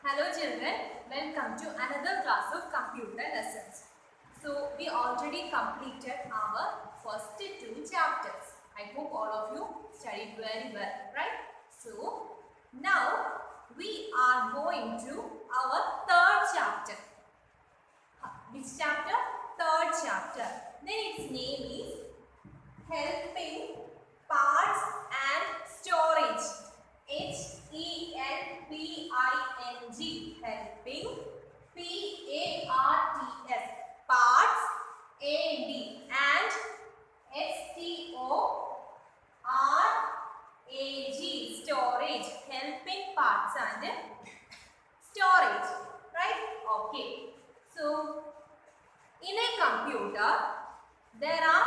Hello children, welcome to another class of computer lessons. So we already completed our first two chapters. I hope all of you studied very well, right? So now we are going to our third chapter. Which chapter? Third chapter. Then its name is Helping Parts and Storage. Helping, helping, P-A-R-T-S, parts, A-D, and S-T-O-R-A-G, storage, helping parts and storage, right? Okay. So, in a computer, there are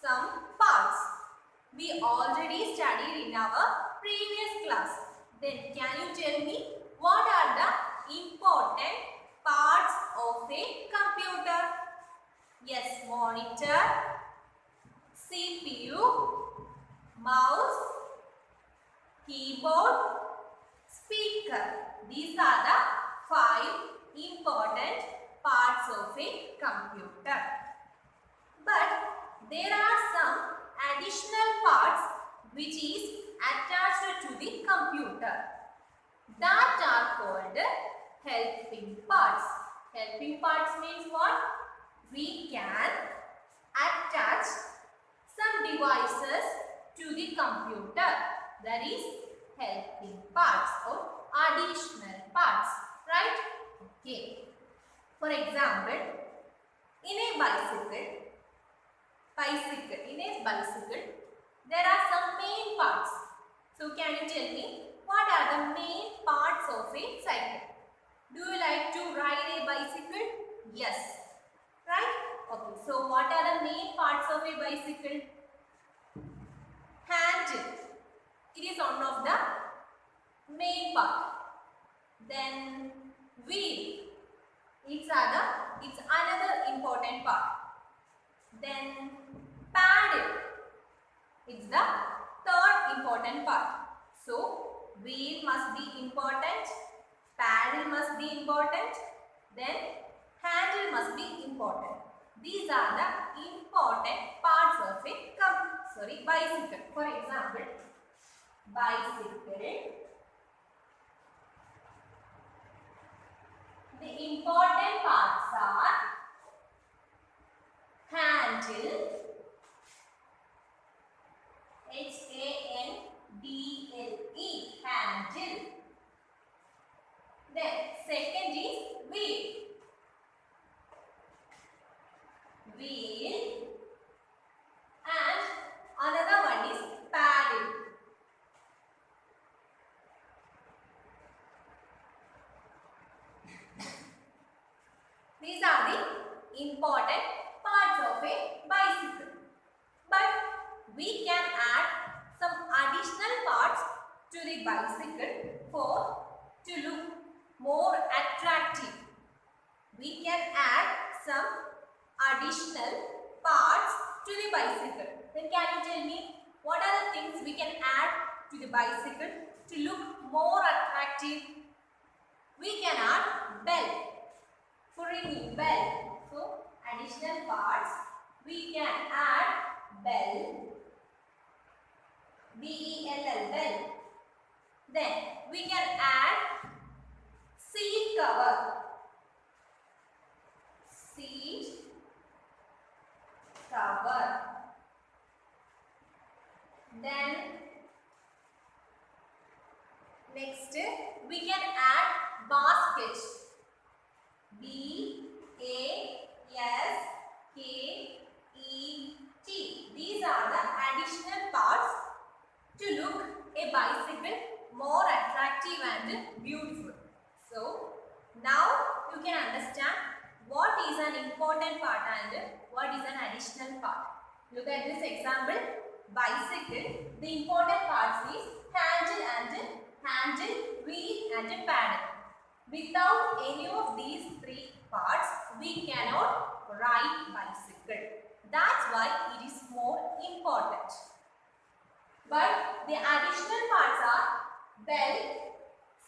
some parts. We already studied in our previous class. Then can you tell me what are the important parts of a computer? Yes, monitor, CPU, mouse, keyboard, speaker. These are the 5 important parts of a computer. But there are some additional parts which is attached to the computer that are called helping parts. Helping parts means what? We can attach some devices to the computer. That is helping parts or additional parts, right? Okay. For example, in a bicycle, there are some main parts. So can you tell me what are the main parts of a cycle? Do you like to ride a bicycle? Yes. Right? Okay. So what are the main parts of a bicycle? Handle. It is one of the main part. Then wheel. It's another important part. Then paddle. It's the third important part. So wheel must be important, paddle must be important, then handle must be important. These are the important parts of a bicycle. For example, bicycle. The important parts are handle, H-A-N-D-L-E, handle. Then second is wheel. Wheel. And another one is paddle. These are the important parts of a bicycle. But we can add some additional parts to the bicycle to look more attractive. We can add some additional parts to the bicycle. Then can you tell me what are the things we can add to the bicycle to look more attractive? We can add bell. For ringing bell. So additional parts we can add bell, B-E-L-L, bell. Then we can add seat cover, seat cover. Then next we can add basket, B-A-S-K-E-T. These are the additional parts to look a bicycle more attractive and beautiful. So now you can understand what is an important part and what is an additional part. Look at this example. Bicycle. The important parts is handle, wheel and paddle. Without any of these 3 parts, we cannot ride bicycle. That's why it is more important. But the additional parts are bell,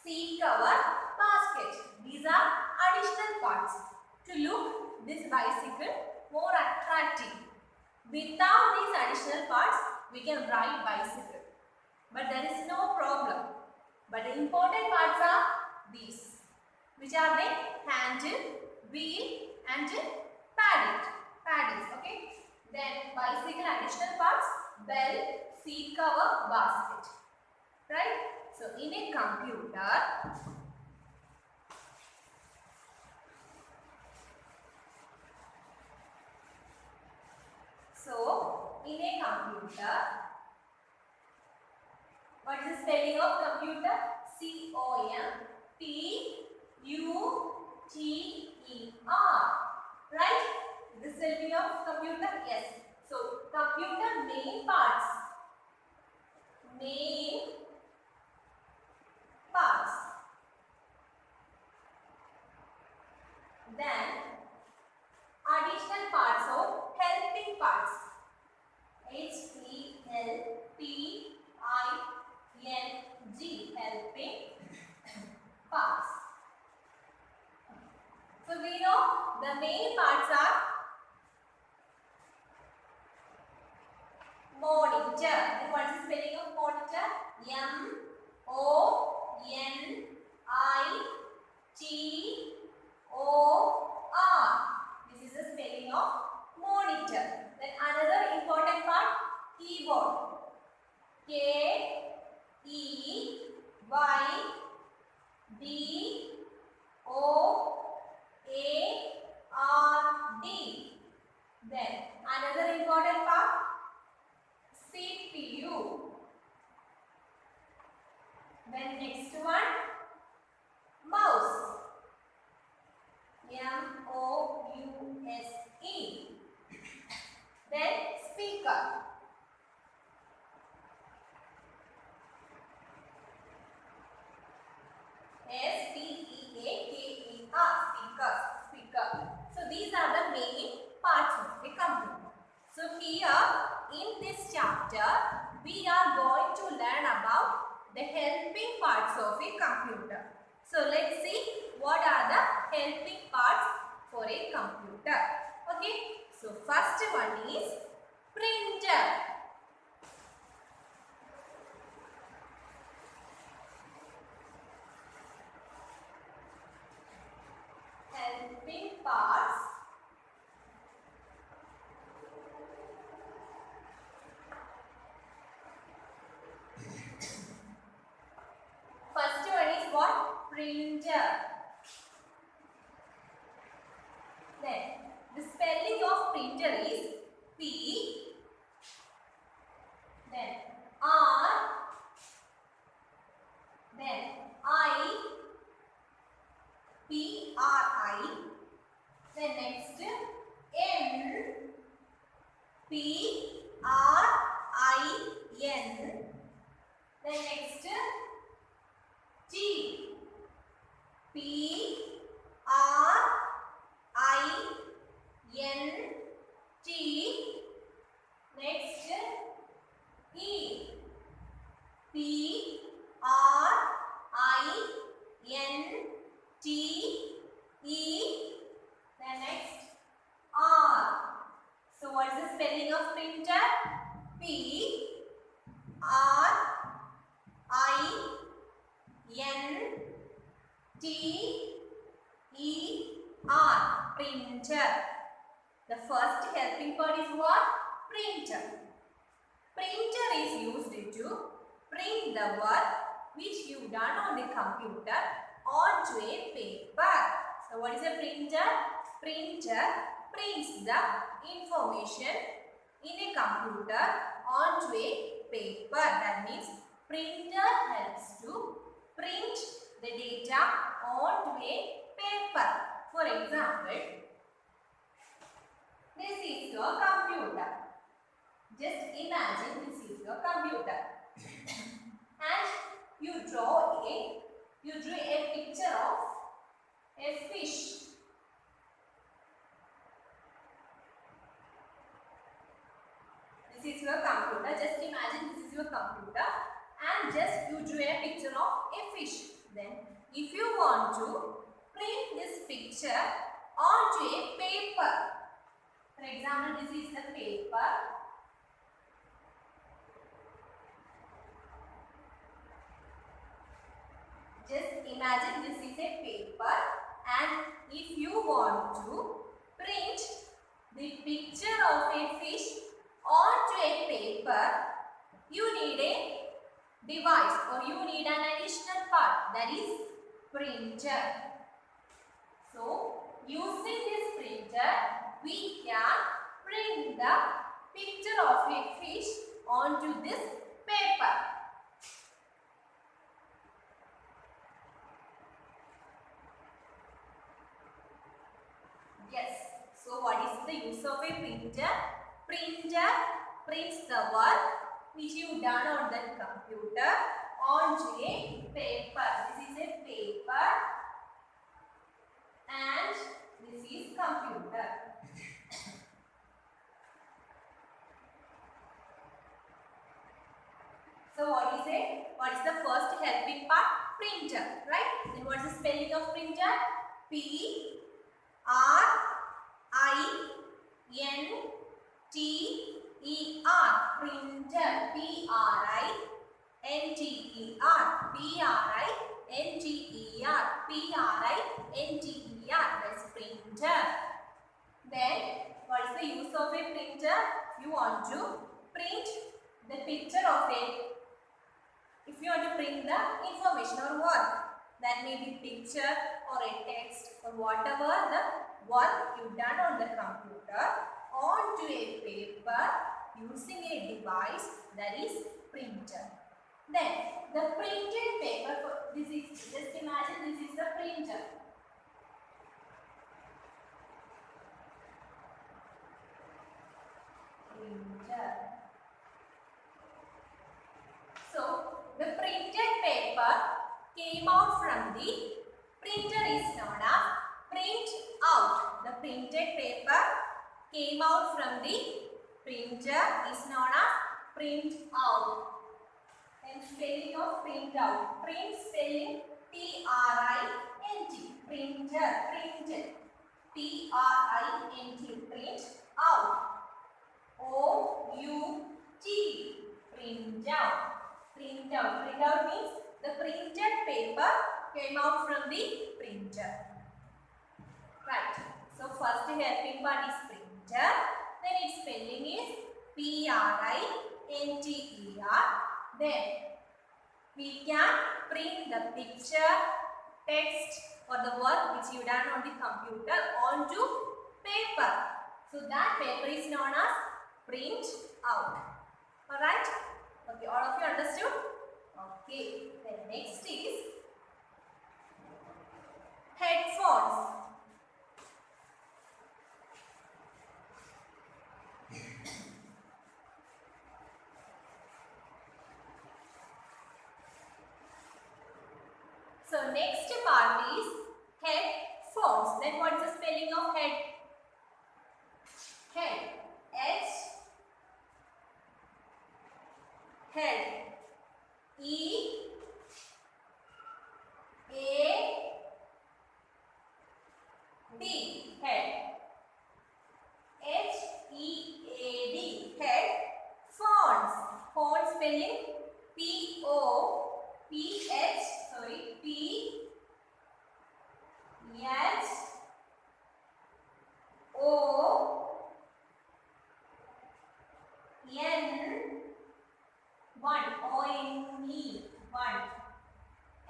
seat cover, basket. basket. These are additional parts to look this bicycle more attractive. Without these additional parts, we can ride bicycle. But there is no problem. But the important parts are these. Which are the handle, wheel and paddles. Okay. Then bicycle additional parts, bell, seat cover, basket. Right? So in a computer, what is the spelling of computer? C-O-M-P-U-T-E-R. Right? Is the spelling of computer? Yes. So computer main parts. Then additional parts or helping parts. H-E-L-P-I-N-G, helping parts. So we know the main parts are monitor. And what is the spelling of monitor? M-O-N-I-T-O-R. This is the spelling of monitor. Then another important part, keyboard. K-E-Y-B-O-A-R-D. Then another important part, CPU. Then next one, mouse. M-O-U-S-E. Then speaker. S-P-E-A-K-E-R, speaker. So these are the main parts of a computer. So here in this chapter, we are going to learn about the helping parts of a computer. So let's see what are the helping parts for a computer. Okay. So first one is printer. Helping parts. First one is what? Printer. Then the spelling of printer is P, then R, then I, P-R-I, then next N, P-R-I-N, then next T, P-R-I-N-T, next E, P-R-I-N-T-E, then next R. So what is the spelling of printer? P-R-I-N-T-E-R, printer. The first helping part is what? Printer. Printer is used to print the work which you done on the computer onto a paper. So what is a printer? Printer prints the information in a computer onto a paper. That means printer helps to print the data onto a paper. For example, this is your computer. Just imagine this is your computer. And you drew a picture of a fish. This is your computer. Just imagine this is your computer and just you drew a picture of a fish. Then if you want to print this picture onto a paper, for example, this is the paper. Just imagine this is a paper, and if you want to print the picture of a fish onto a paper, you need a device or you need an additional part, that is printer. So, using this printer, we can print the picture of a fish onto this paper. Yes. So, what is the use of a printer? Printer prints the work which you done on the computer onto a paper. This is a paper and this is computer. So what is it? What is the first helping part? Printer, right? Then what is the spelling of printer? P R I N T E R. Printer. P R I N T E R. P R I N T E R. P R I N T E R. That's printer. Then what is the use of a printer? You want to print the picture of a, if you want to print the information or work, that may be picture or a text or whatever the work you done on the computer onto a paper using a device, that is printer. Then the printed paper, this is, just imagine this is the printer. So, the printed paper came out from the printer is known as print out. The printed paper came out from the printer is known as print out. And spelling of print out. Print spelling P-R-I-N-T. Printer, printed. P-R-I-N-T. Print out. O-U-T. Print out. Print out. Print out means the printed paper came out from the printer. Right. So first helping part is printer. Then its spelling is P-R-I-N-T-E-R. Then we can print the picture, text or the work which you done on the computer onto paper. So that paper is known as print out. Alright? Okay, all of you understood? Okay, then next is headphones. So next part is headphones. Then what is the spelling of head? Head. H. Head. E. A. D. Head. H. E. A. D. Head. Phones. Phone spelling P. O. P. H. Sorry. P. H. O. N. 1. O-N-E. 1.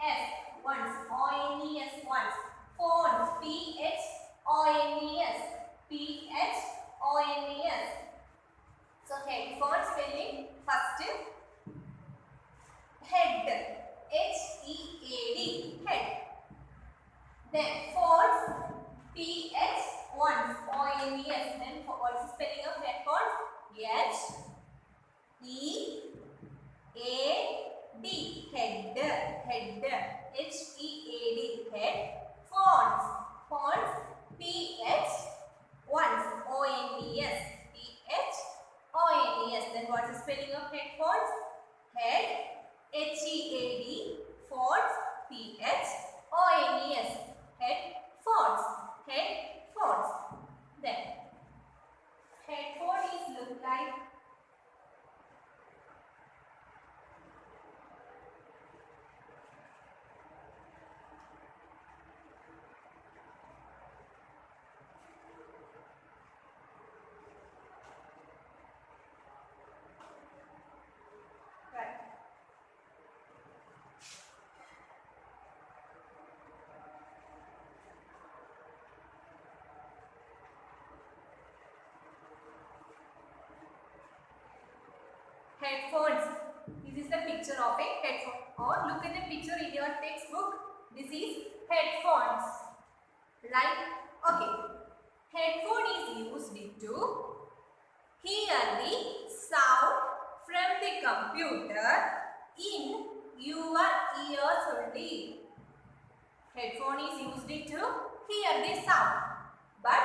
S. Once. O-N-E-S. Once. Phones. P-H-O-N-E-S. P-H-O-N-E-S. So headphone spelling first head. H-E-A-D. Head. Then phones. P-H. Once. O-N-E-S. Then what's the spelling of headphones? H. E. A-D. Head. Head. H-E-A-D. Head. Phones. Phones. P-H. Once. O-N-E-S. P-H-O-N-E-S. Then what's the spelling of headphones? Head. H-E-A-D. Phones. P-H-O-N-E-S. headphones. This is the picture of a headphone. Or look at the picture in your textbook. This is headphones. Right? Okay. Headphone is used to hear the sound from the computer in your ears only. Headphone is used to hear the sound, but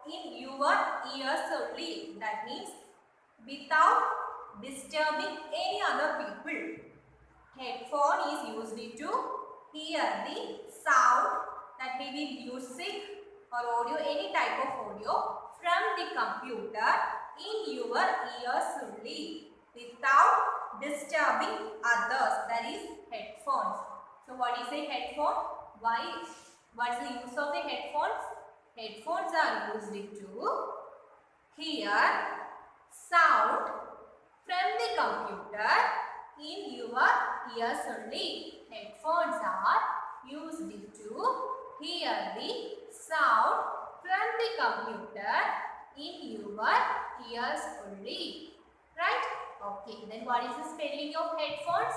in your ears only. That means without disturbing any other people. Headphone is used to hear the sound, that may be music or audio, any type of audio from the computer in your ears only without disturbing others. That is headphones. So what is a headphone? Why? What is the use of the headphones? Headphones are used to hear sound from the computer in your ears only. Headphones are used to hear the sound from the computer in your ears only. Right? Okay. Then what is the spelling of headphones?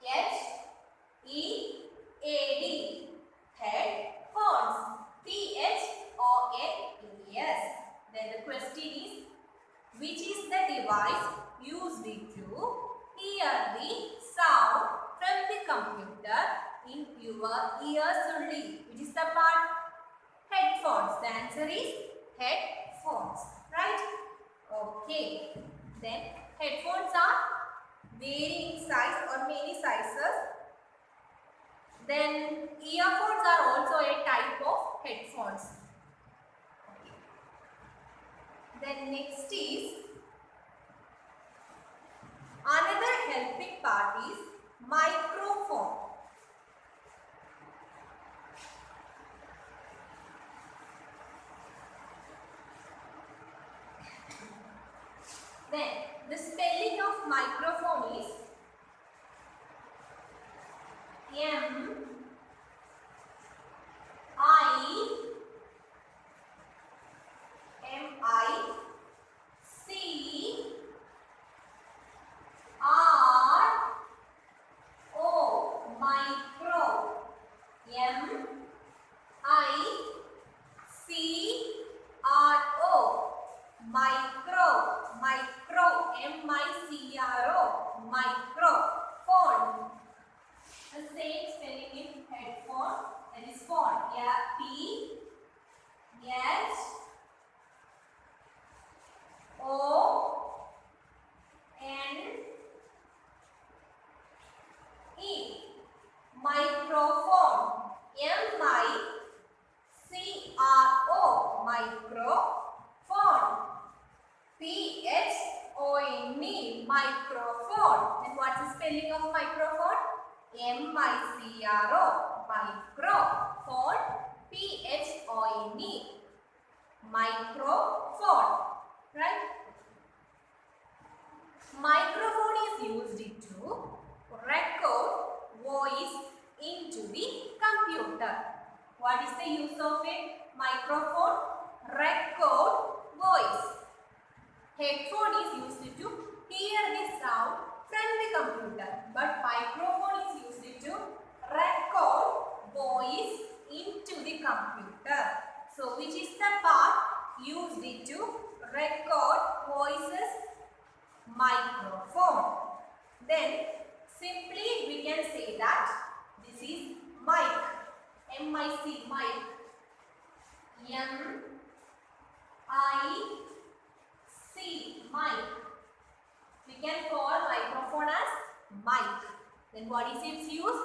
H-E-A-D. Headphones. P-H-O-N-E-S. Then the question is, which is the device used to hear the sound from the computer in your ears only? Which is the part? Headphones. The answer is headphones. Right? Okay. Then headphones are varying size or many sizes. Then earphones are also a type of headphones. Okay. Then next is another helping part is microphone. Then the spelling of microphone is M-I-C-R-O. Micro. M-I-C-R-O. Micro. Micro. M-I-C-R-O. Microphone. The same spelling in headphone. That is phone. Yeah. P-H-O-N-E. Microphone. M-I-C-R-O. Microphone. P-H-O-N-E. Microphone. Then what's the spelling of microphone? M-I-C-R-O. Microphone. P-H-O-N-E. Microphone. Right? Microphone is used to record voice into the computer. What is the use of a microphone? Record voice. Headphone is used to hear the sound from the computer, but microphone is used to record voice into the computer. So which is the part used to record voices? Microphone. Then simply we can say that this is mic. M-I-C, mic. M-I-C, mic. We can call microphone as mic. Then what is its use?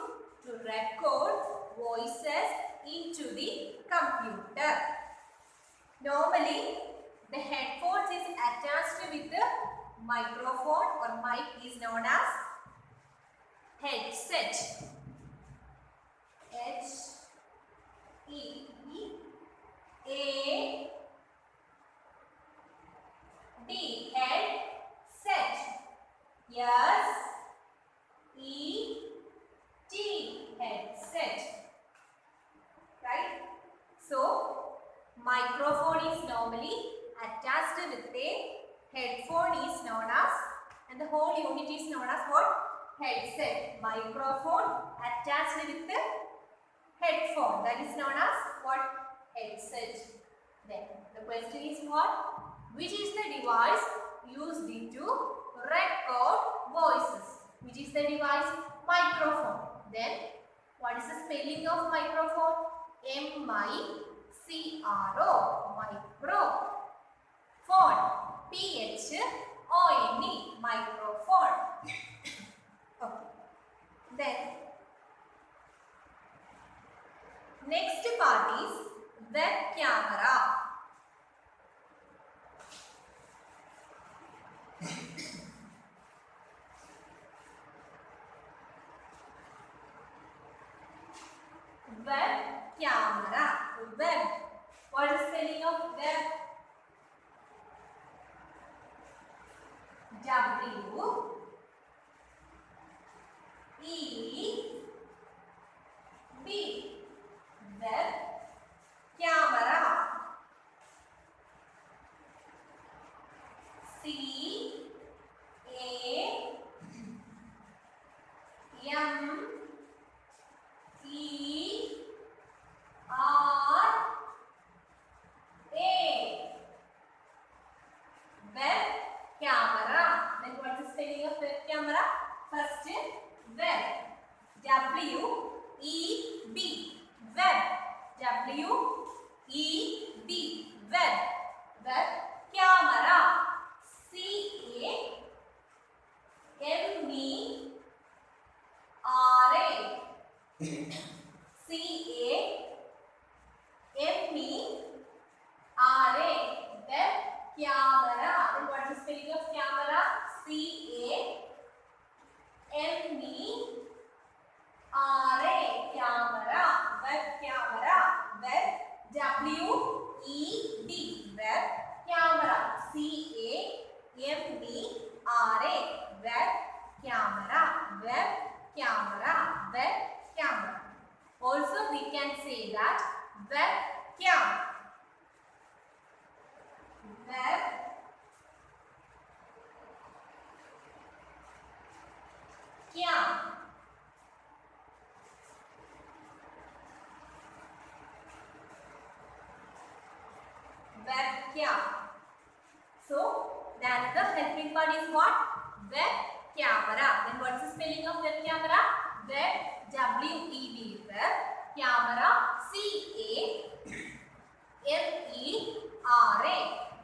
To record voices into the computer. Normally, the headphones is attached with the microphone or mic is known as headset. H-E-A-D. Headset. Yes. E-T. Headset. Right? So, microphone is normally attached with a headphone is known as and the whole unit is known as what? Headset. Microphone attached with the headphone, that is known as what? Headset. Then the question is what? Which is the device used to record voices? Which is the device? Microphone. Then what is the spelling of microphone? M-I-C-R-O. Microphone. P-H-O-N-E. Microphone. Okay. Then next part is web camera. Web camera. Web. What is the spelling of web? W-E-B. Web camera. C-A-M-E-R-A. Web camera. Then what is the spelling of web camera? First, web. W-E-B. Web. W-E-B. Web. Web camera. C-A-M-E-R-A. C-A-M-E-R-A. Web camera. Then what is the spelling of camera? C-A-M-E-R-A. Camera. Web camera. Web. W-E-B. Web camera. C-A-M-E-R-A. Web camera. Web camera. Web camera. Also we can say that web cam. Web cam. Webcam. So then the helping part is what? Web camera. Then what is the spelling of web camera? Web, W-E-B. Web camera. C-A-M-E-R-A.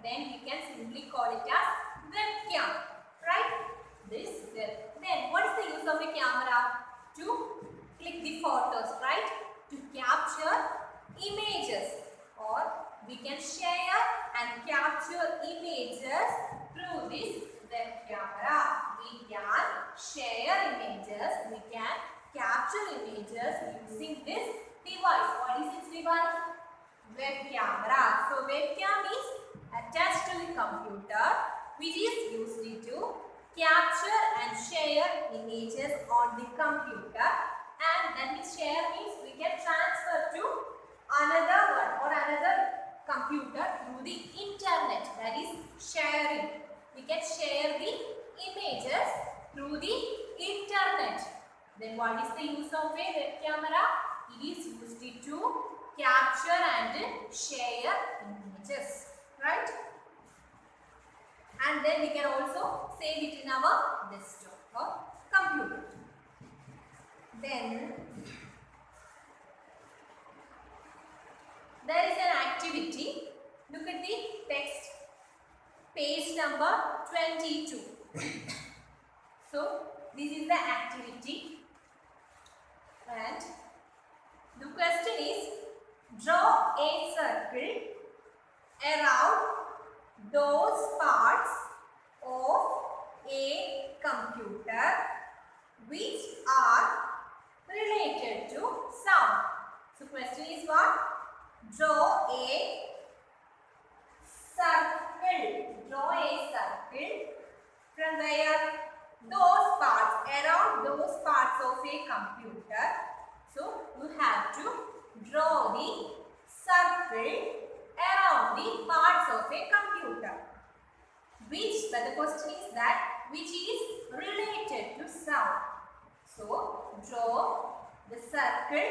Then we can simply call it as webcam. Right? This web. Then what is the use of a camera? To click the photos, right? To capture images, or we can share and capture images through this web camera. We can share images, we can capture images using this device. What is this device? Web camera. So webcam is attached to the computer, which is used to capture and share images on the computer, and that means share means we can transfer to another one or another computer through the internet. That is sharing. We can share the images through the internet. Then what is the use of a web camera? It is used to capture and share images, right? And then we can also save it in our desktop or computer. Then there is an activity. Look at the text, page number 22. So this is the activity, and the question is, draw a circle around those parts of a computer which are related to sound. So question is what? Draw a circle. Draw a circle from where? Those parts, around those parts of a computer. So you have to draw the circle around the parts of a computer. but the question is that which is related to sound. So draw the circle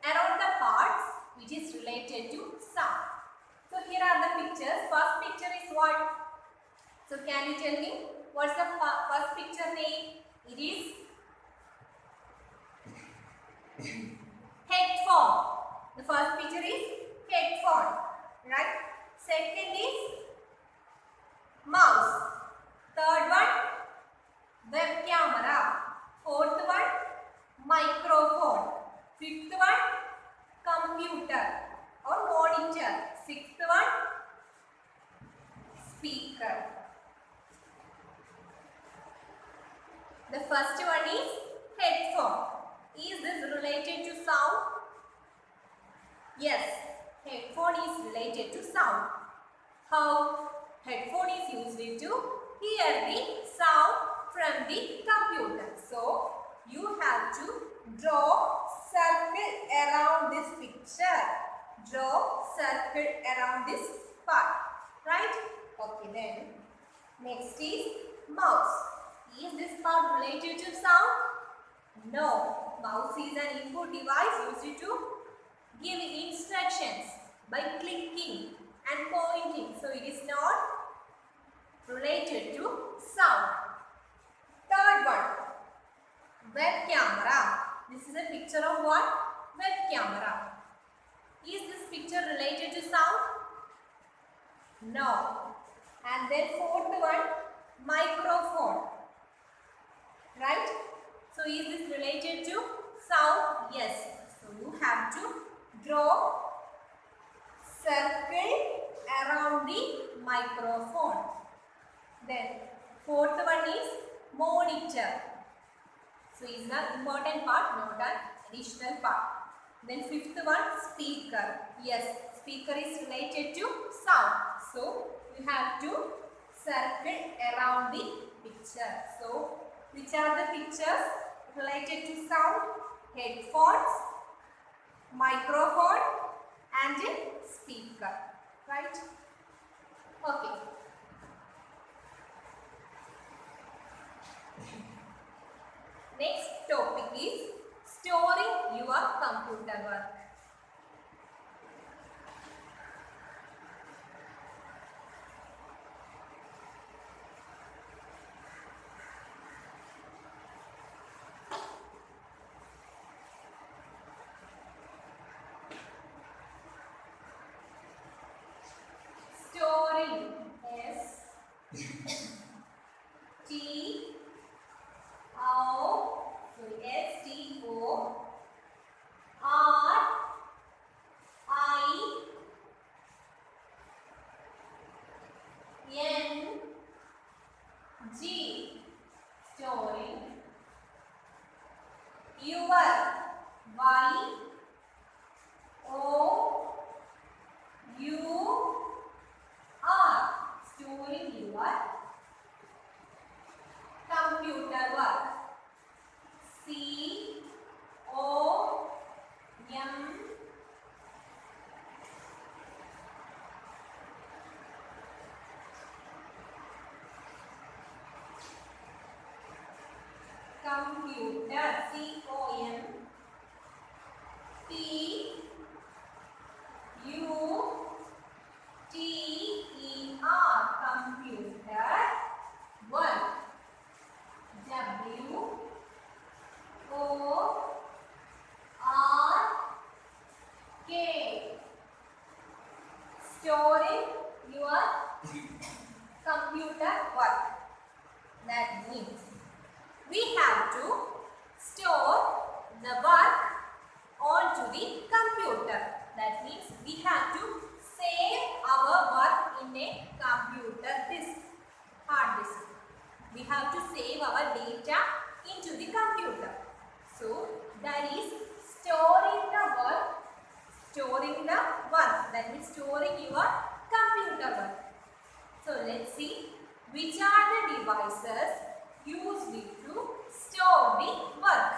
around the parts which is related to sound. So here are the pictures. First picture is what? So can you tell me what's the first picture name? It is headphone. The first picture is headphone, right? Second is mouse. Third one, web camera. Fourth one, microphone. Fifth one, computer or monitor. Sixth one, speaker. The first one is headphone. Is this related to sound? Yes, headphone is related to sound. How? Headphone is used to hear the sound from the computer. So, you have to draw circle around this picture. Draw circle around this part. Right? Okay, then. Next is mouse. Is this part related to sound? No. Mouse is an input device used to give instructions by clicking and pointing. So it is not related to sound. Third one, web camera. This is a picture of what? Web camera. Is this picture related to sound? No. And then fourth one, microphone. Right? So is this related to sound? Yes. So you have to draw circle around the microphone. Then fourth one is monitor. So is the important part, not an additional part. Then fifth one, speaker. Yes, speaker is related to sound. So you have to circle around the picture. So which are the pictures related to sound? Headphones, microphone and speaker. Right? Okay. Next topic is storing your computer work. Storing. S T O S T O R I N G. Storing. Your. Y O U R. Storing your computer work. C O M computer. C O M P U T E R. Computer work. W O R K. Storing your computer work. That means we have to store the work onto the computer. That means we have to save our work in a computer disk, hard disk. We have to save our data into the computer. So that is storing the work. Storing the work. That means storing your computer work. So let's see which are the devices used to store the work.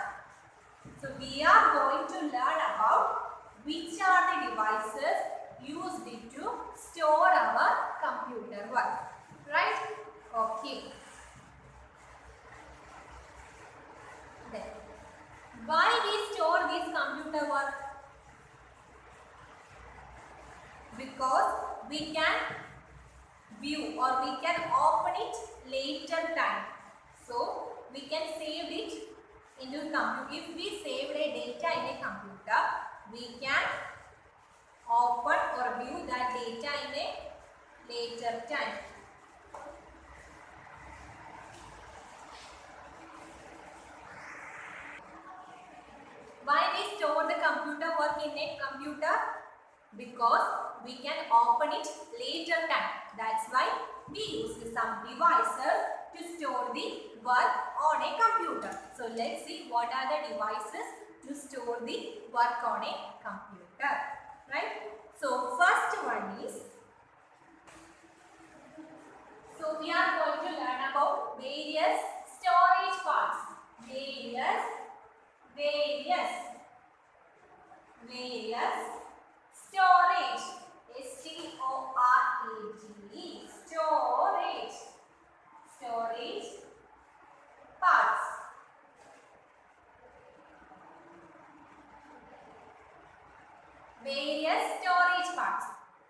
So we are going to learn about which are the devices used to store our computer work. Right? Okay. Then, why we store this computer work? Because we can view or we can open it later time. So we can save it into computer. If we save a data in a computer, we can open or view that data in a later time. Why we store the computer work in a computer? Because we can open it later time. That's why we use some devices to store the work on a computer. So let's see what are the devices to store the work on a computer. Right? So first one is, so we are going to learn about various storage parts. Various storage. S-T-O-R-A-G-E. Storage parts. Various storage parts.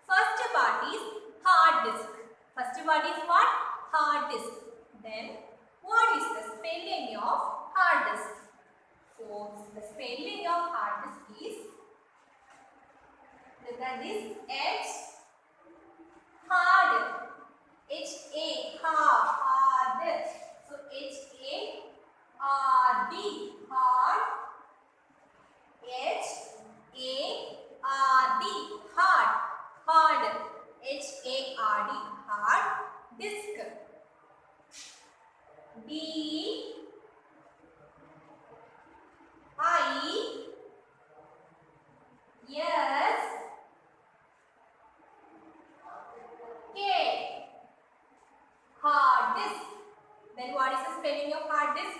First part is hard disk. First part is what? Hard disk. Then what is the spelling of hard disk? So the spelling of hard disk is, look at this, H hard, H-A, hard. So H-A-R-D, hard, H-A-R-D, hard, H-A-R-D, hard disk, D-I-S-K, hard disk. Then what is the spelling of hard disk?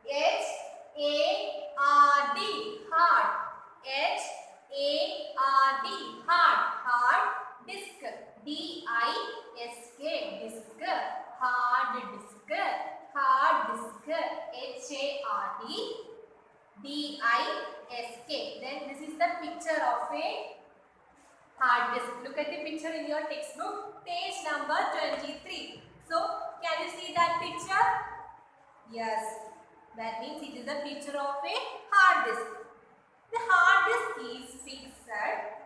H-A-R-D, hard, H-A-R-D, hard disk, D-I-S-K, disk, hard disk, H-A-R-D, D-I-S-K. Then this is the picture of a hard disk. Look at the picture in your textbook, page number 23. So, can you see that picture? Yes, that means it is a picture of a hard disk. The hard disk is fixed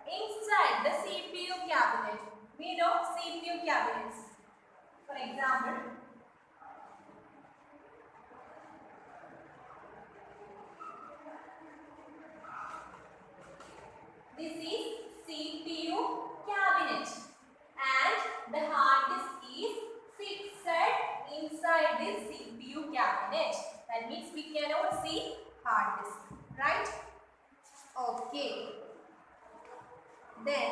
inside the CPU cabinet. We know CPU cabinets. For example, this is CPU cabinet and the hard disk is fixed inside this CPU cabinet. That means we cannot see hard disk, right? Okay. Then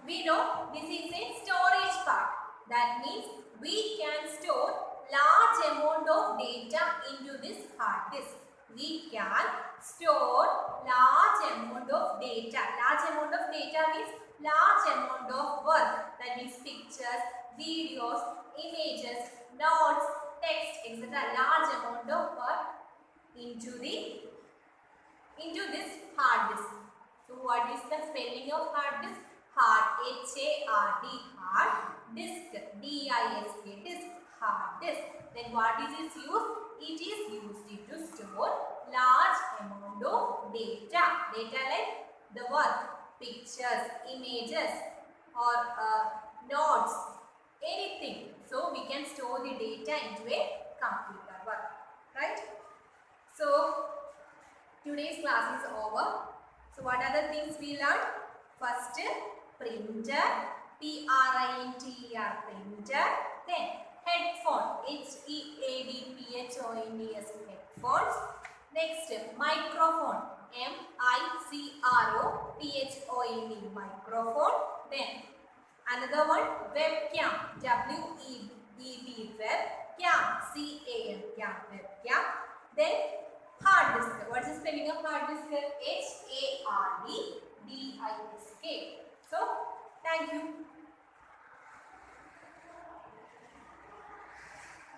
we know this is a storage part. That means we can store large amount of data into this hard disk. We can store large amount of data. Large amount of data means large amount of work. That means pictures, videos, images, notes, text, etc. Large amount of work into this hard disk. So what is the spelling of hard disk? Hard, H-A-R-D, hard disk, D-I-S-K, disk, hard disk. Then what is its use? It is used to store large amount of data. Data like the work, pictures, images or notes, anything. So we can store the data into a computer work, right? So today's class is over. So what are the things we learned? First, printer, P-R-I-N-T-E-R, printer. Then headphone, H-E-A-D-P-H-O-N-E-S, headphones. Next, microphone, M-I-C-R-O-P-H-O-N-E, microphone. Then another one, webcam, W-E-B, webcam, C-A-M, cam, webcam. Then hard disk. What is the spelling of hard disk? H-A-R-D-D-I-S-K. So, thank you.